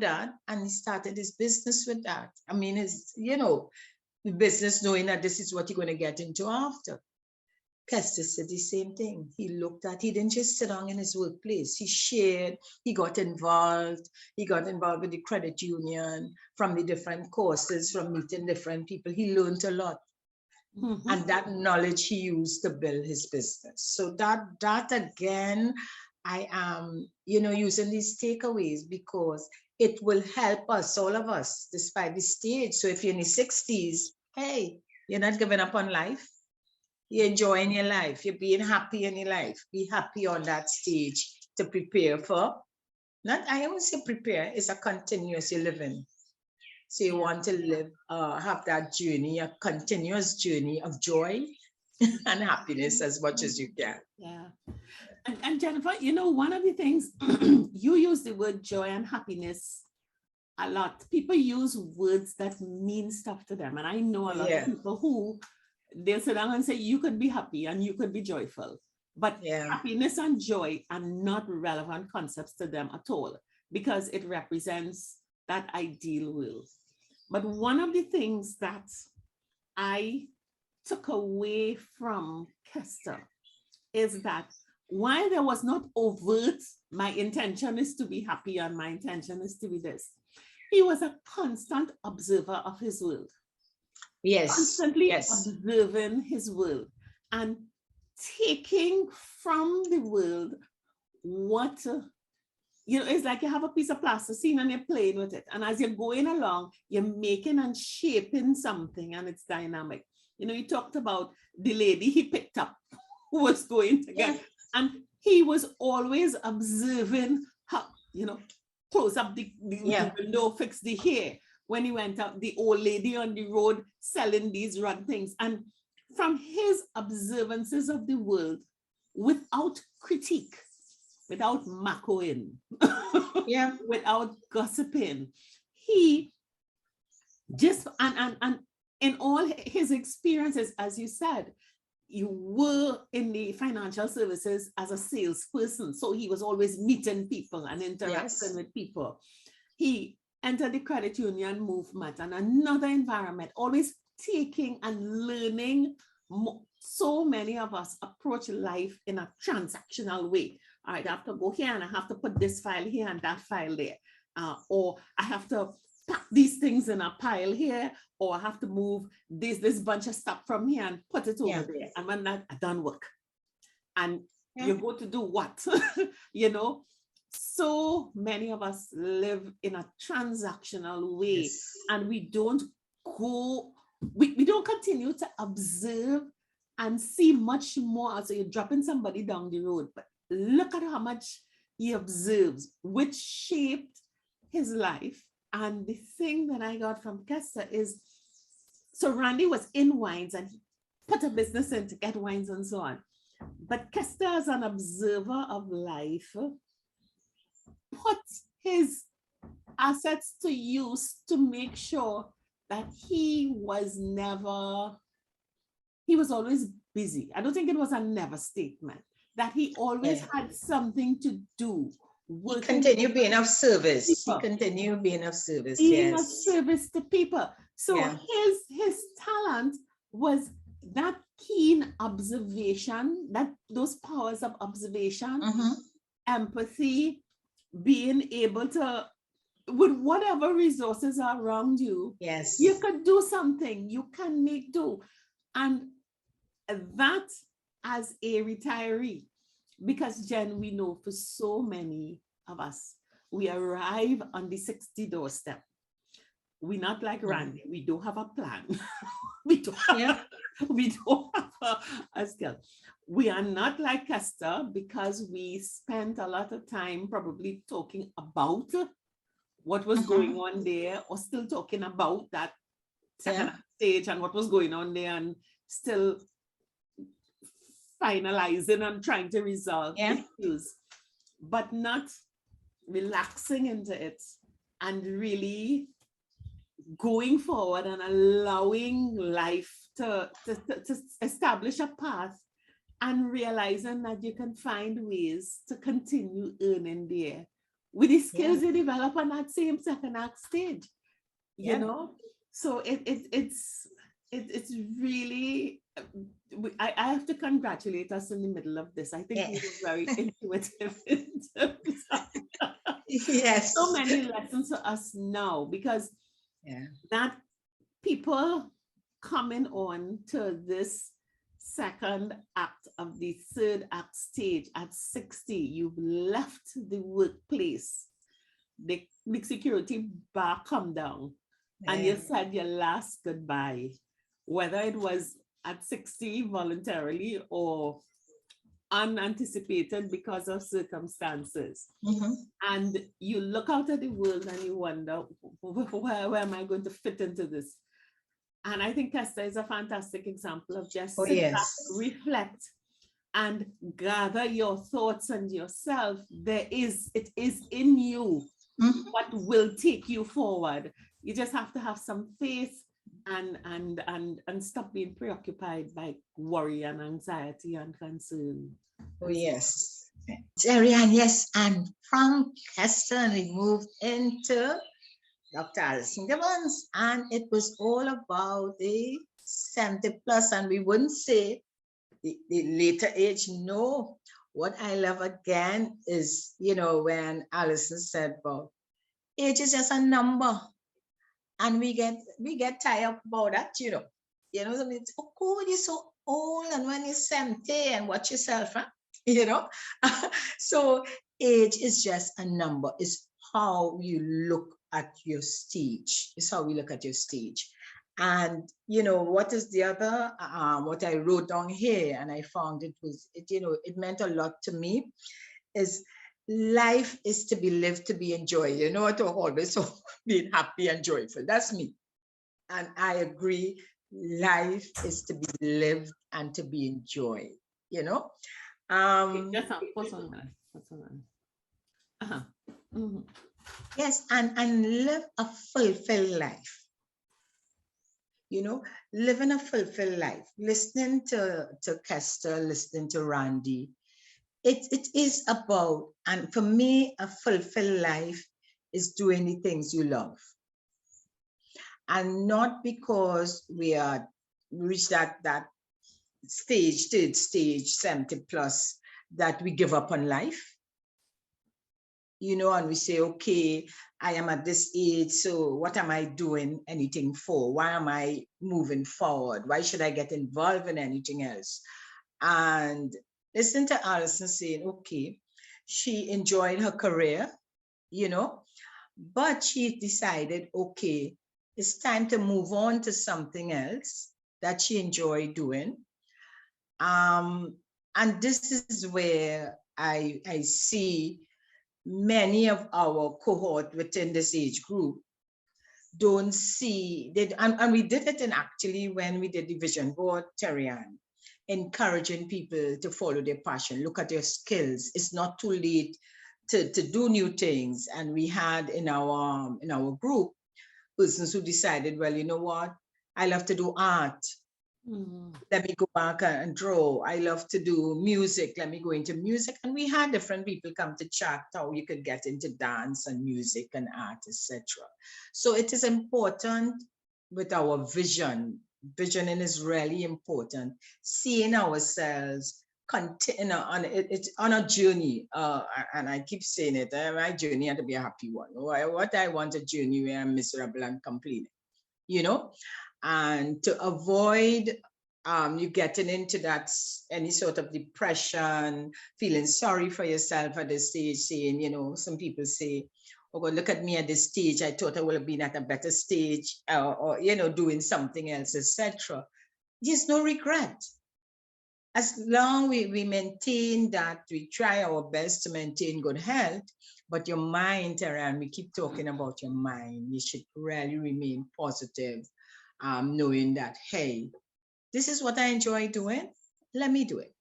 that, and he started his business with that. I mean, it's, the business knowing that this is what you're going to get into after. Kester said the same thing. He didn't just sit down in his workplace. He shared, he got involved. He got involved with the credit union, from the different courses, from meeting different people. He learned a lot. Mhm. And that knowledge he used to build his business. So that again, I am, using these takeaways because it will help us, all of us, despite the stage. So if you're in the 60s, hey, you're not giving up on life. You're enjoying your life. You're being happy in your life. Be happy on that stage to prepare for. I won't say prepare, it's a continuous living. So you want to live, have that journey, a continuous journey of joy and happiness as much as you can. Yeah. And Jennifer, one of the things, you use the word joy and happiness a lot. People use words that mean stuff to them. And I know a lot of people who they'll sit down and say, you could be happy and you could be joyful. But happiness and joy are not relevant concepts to them at all, because it represents that ideal world. But one of the things that I took away from Kester is that while there was not overt, my intention is to be happy and my intention is to be this, he was a constant observer of his world. Yes. Constantly observing his world and taking from the world what, it's like you have a piece of plasticine and you're playing with it. And as you're going along, you're making and shaping something and it's dynamic. You talked about the lady he picked up who was going to get, and he was always observing how, close up the window, fix the hair. When he went out, the old lady on the road selling these rug things. And from his observances of the world, without critique, without macking, without gossiping, he just, and in all his experiences, as you said, you were in the financial services as a salesperson. So he was always meeting people and interacting with people. He entered the credit union movement and another environment, always taking and learning. So many of us approach life in a transactional way. All right, I have to go here and I have to put this file here and that file there. Or I have to pack these things in a pile here, or I have to move this bunch of stuff from here and put it over there. And when that, I done work. And you go to do what? So many of us live in a transactional way, and we don't continue to observe and see much more. So you're dropping somebody down the road, but look at how much he observes, which shaped his life. And the thing that I got from Kester is, so Randy was in wines and he put a business in to get wines and so on. But Kester, as an observer of life, put his assets to use to make sure that he was always busy. I don't think it was a never statement, that he always had something to do. He continued being of service. He continued being of service. Being of service to people. So his talent was that keen observation, those powers of observation, empathy, being able to, with whatever resources are around you, you could do something, you can make do. And that, as a retiree, because Jen, we know for so many of us, we arrive on the 60 doorstep. We're not like Randy. We don't have a plan. we don't have a skill. We are not like Kester, because we spent a lot of time probably talking about what was going on there, or still talking about that second stage and what was going on there, and still finalizing and trying to resolve issues, but not relaxing into it and really going forward and allowing life to establish a path, and realizing that you can find ways to continue earning there with the skills you develop on that same second act stage, you Yeah. know? So it's really, I have to congratulate us in the middle of this. I think we were very intuitive in terms of Yes. so many lessons for us now, because that people coming on to this second act of the third act stage at 60, you've left the workplace, the security bar come down, and you said your last goodbye, whether it was at 60 voluntarily or unanticipated because of circumstances. And you look out at the world and you wonder, where am I going to fit into this? And I think Esther is a fantastic example of just sit back, reflect, and gather your thoughts and yourself. It is in you what will take you forward. You just have to have some faith and stop being preoccupied by worry and anxiety and concern. Oh, yes. Terri-Ann, yes. And from Keston, we moved into Dr. Alison Gibbons, and it was all about the 70 plus, and we wouldn't say the later age. No, what I love again is, you know, when Alison said about age is just a number, and we get tired about that, you know. You know, it's, oh God, you're so old, and when you're 70, and watch yourself, huh? You know. So age is just a number. It's how you look at your stage. It's how we look at your stage. And you know, what is the other, what I wrote down here, and I found it meant a lot to me, is life is to be lived, to be enjoyed. You know, what, always so being happy and joyful. That's me. And I agree, life is to be lived and to be enjoyed, you know. Yes, and live a fulfilled life. You know, living a fulfilled life. Listening to Kester, listening to Randy, it is about, and for me, a fulfilled life is doing the things you love. And not because we reach that stage, third stage, 70 plus, that we give up on life. You know, and we say, okay, I am at this age, so what am I doing anything for? Why am I moving forward? Why should I get involved in anything else? And listen to Alison saying, okay, she enjoyed her career, you know, but she decided, okay, it's time to move on to something else that she enjoyed doing. And this is where I see many of our cohort within this age group don't see that, and we did it in actually when we did the vision board, Terri-Ann, encouraging people to follow their passion, look at their skills. It's not too late to do new things. And we had in our group persons who decided, well, you know what, I love to do art. Let me go back and draw. I love to do music. Let me go into music. And we had different people come to chat how you could get into dance and music and art, etc. So it is important with our vision. Visioning is really important. Seeing ourselves continue on a journey. And I keep saying it, my journey had to be a happy one. What I want a journey where I'm miserable and complaining, you know? And to avoid you getting into that, any sort of depression, feeling sorry for yourself at this stage, saying, you know, some people say, oh God, look at me at this stage, I thought I would have been at a better stage, or you know, doing something else, etc. There's no regret. As long as we maintain that, we try our best to maintain good health, but your mind, Terri-Ann, we keep talking about your mind, you should really remain positive. Knowing that, hey, this is what I enjoy doing, let me do it,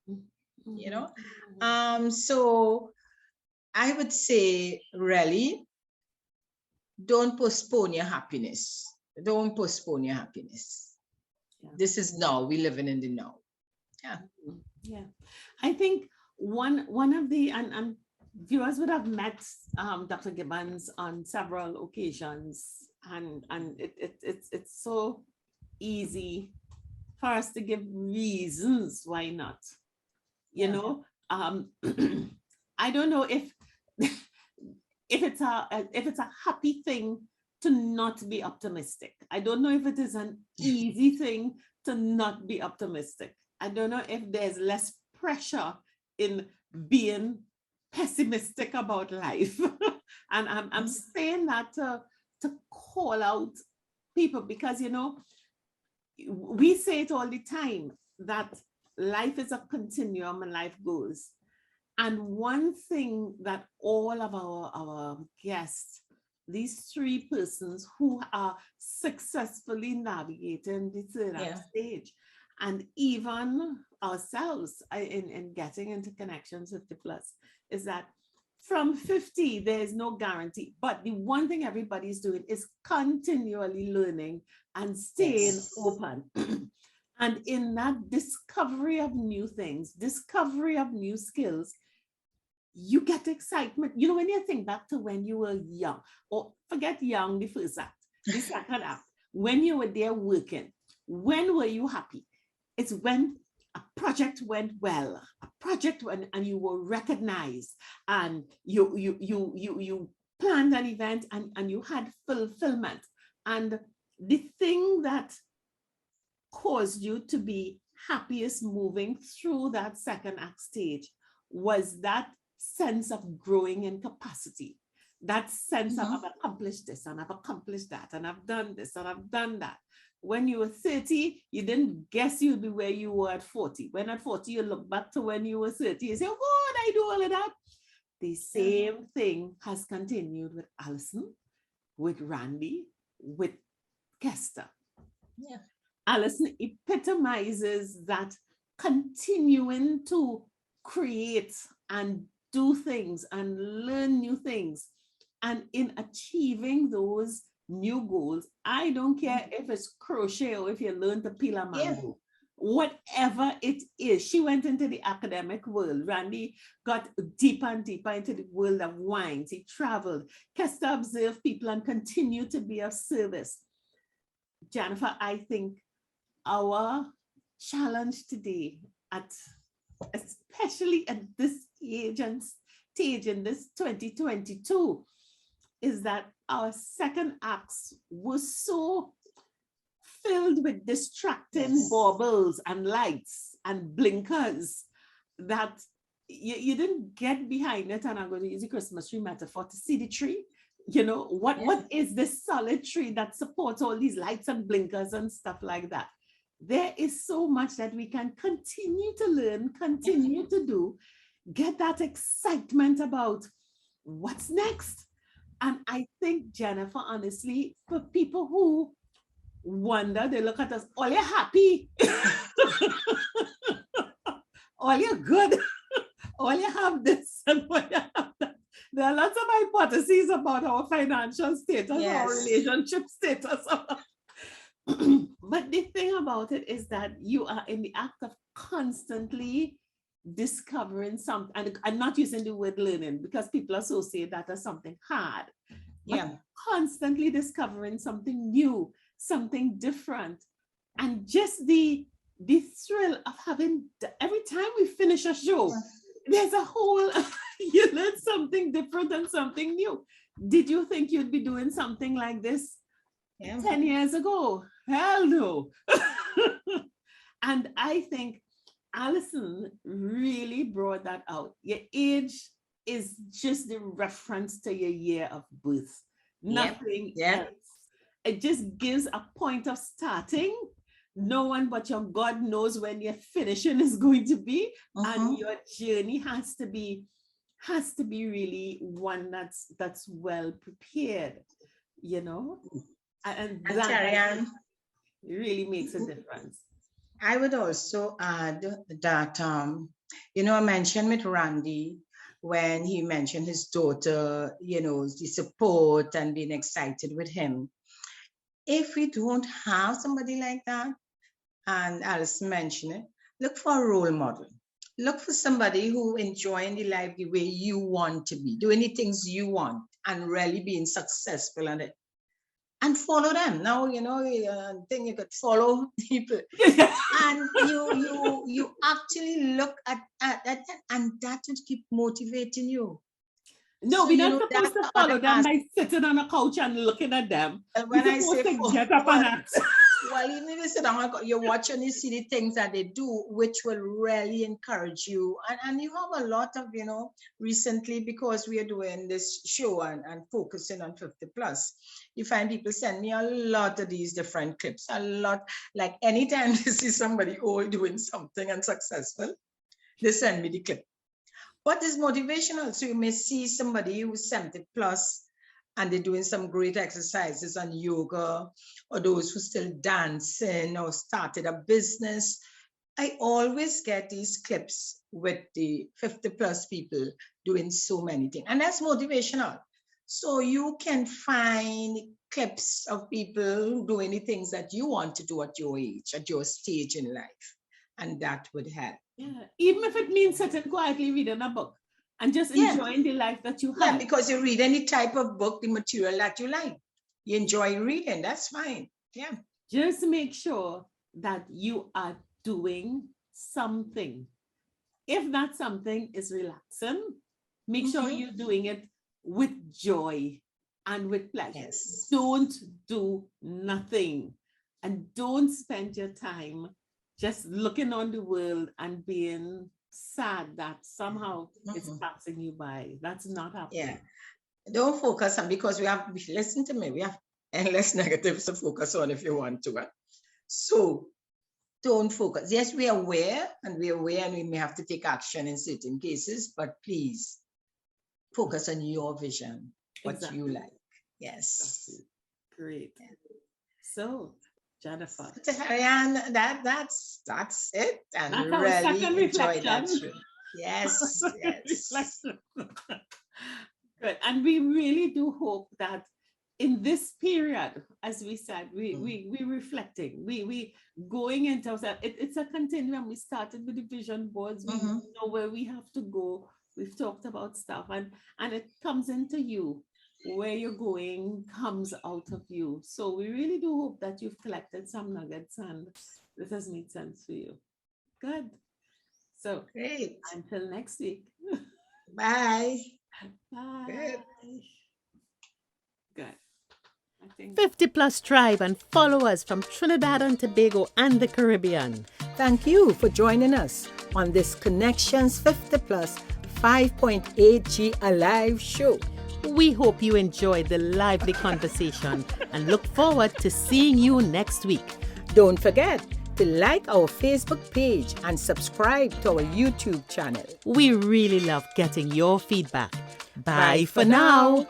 you know? So I would say, really, don't postpone your happiness. Don't postpone your happiness. Yeah. This is now, we're living in the now. Yeah. Yeah. I think one of the, and viewers would have met Dr. Gibbons on several occasions, and it's so easy for us to give reasons why not. You know, I don't know if if it's a happy thing to not be optimistic. I don't know if it is an easy thing to not be optimistic. I don't know if there's less pressure in being pessimistic about life. And I'm saying that to call out people, because, you know, we say it all the time that life is a continuum and life goes. And one thing that all of our guests, these three persons who are successfully navigating the third act stage, and even ourselves in getting into Connections 50 Plus, is that from 50, there is no guarantee. But the one thing everybody's doing is continually learning and staying open. And in that discovery of new things, discovery of new skills, you get excitement. You know, when you think back to when you were young, or forget young, the first act, the second act, when you were there working, when were you happy? It's when a project went well, a project went and you were recognized, and you planned an event and you had fulfillment. And the thing that caused you to be happiest moving through that second act stage was that sense of growing in capacity, that sense of I've accomplished this and I've accomplished that and I've done this and I've done that. When you were 30, you didn't guess you'd be where you were at 40. When at 40, you look back to when you were 30, you say, oh, did I do all of that? The same thing has continued with Alison, with Randy, with Kester. Yeah. Alison epitomizes that continuing to create and do things and learn new things. And in achieving those new goals, I don't care if it's crochet or if you learn to peel a mango, whatever it is. She went into the academic world. Randy got deeper and deeper into the world of wines. He traveled. Kester observed people and continued to be of service. Jennifer, I think our challenge today, especially at this age and stage in this 2022, is that our second acts was so filled with distracting baubles and lights and blinkers that you didn't get behind it. And I'm going to use the Christmas tree metaphor to see the tree. You know, what is this solid tree that supports all these lights and blinkers and stuff like that? There is so much that we can continue to learn, continue to do, get that excitement about what's next. And I think, Jennifer, honestly, for people who wonder, they look at us, all you're happy, all you're good, all you have this, and all you have that. There are lots of hypotheses about our financial status, our relationship status. But the thing about it is that you are in the act of constantly discovering something, and I'm not using the word learning because people associate that as something hard. But constantly discovering something new, something different. And just the thrill of having, every time we finish a show, there's a whole, you learn something different and something new. Did you think you'd be doing something like this 10 years ago? Hell no. And I think Alison really brought that out. Your age is just the reference to your year of birth. Nothing else. It just gives a point of starting. No one but your God knows when your finishing is going to be. And your journey has to be really one that's well prepared, you know. And that Terri-Ann, really makes a difference. I would also add that, you know, I mentioned with Randy when he mentioned his daughter, you know, the support and being excited with him. If we don't have somebody like that, and Alice mentioned it, look for a role model. look for somebody who enjoying the life the way you want to be, doing the things you want, and really being successful in it. And follow them. Now, thing you could follow people. And you actually look at that, and that would keep motivating you. No, So, we're you not know, supposed that's to the follow other them by aspect. sitting on a couch and looking at them. When We're I supposed say to get up and act. well, even if you sit down, you watch and you see the things that they do, which will really encourage you. And you have a lot of, recently, because we are doing this show and focusing on 50 plus, you find people send me a lot of these different clips, a lot. Like anytime they see somebody old doing something and successful, they send me the clip. But it's motivational. So you may see somebody who's 70 plus and they're doing some great exercises on yoga, or those who still dancing or started a business. I always get these clips with the 50 plus people doing so many things. And that's motivational. So you can find clips of people doing the things that you want to do at your age, at your stage in life. And that would help. Yeah, even if it means sitting quietly reading a book and just enjoying the life that you have. Yeah, because you read any type of book, the material that you like. You enjoy reading, that's fine. Yeah. Just make sure that you are doing something. If that something is relaxing, make sure you're doing it with joy and with pleasure. Yes. Don't do nothing, and don't spend your time just looking on the world and being sad that somehow it's passing you by. That's not happening. Yeah. Don't focus on, because listen to me, we have endless negatives to focus on if you want to. So don't focus. Yes, we are aware, and we may have to take action in certain cases, but please focus on your vision, what you like. Yes. Great. So, Jennifer. Terri-Ann, that's it. And that's our really second enjoy that reflection. show. Yes, yes. Good. And we really do hope that in this period, as we said, we reflecting, we going into ourselves. It's a continuum. We started with the vision boards. We know where we have to go. We've talked about stuff, and it comes into you. Where you're going comes out of you. So we really do hope that you've collected some nuggets and this has made sense for you. Good. So Great. Until next week. Bye. Bye. Good. 50 Plus Tribe, and follow us from Trinidad and Tobago and the Caribbean. Thank you for joining us on this Connections 50 Plus 5.8G Alive show. We hope you enjoyed the lively conversation and look forward to seeing you next week. Don't forget to like our Facebook page and subscribe to our YouTube channel. We really love getting your feedback. Bye for now.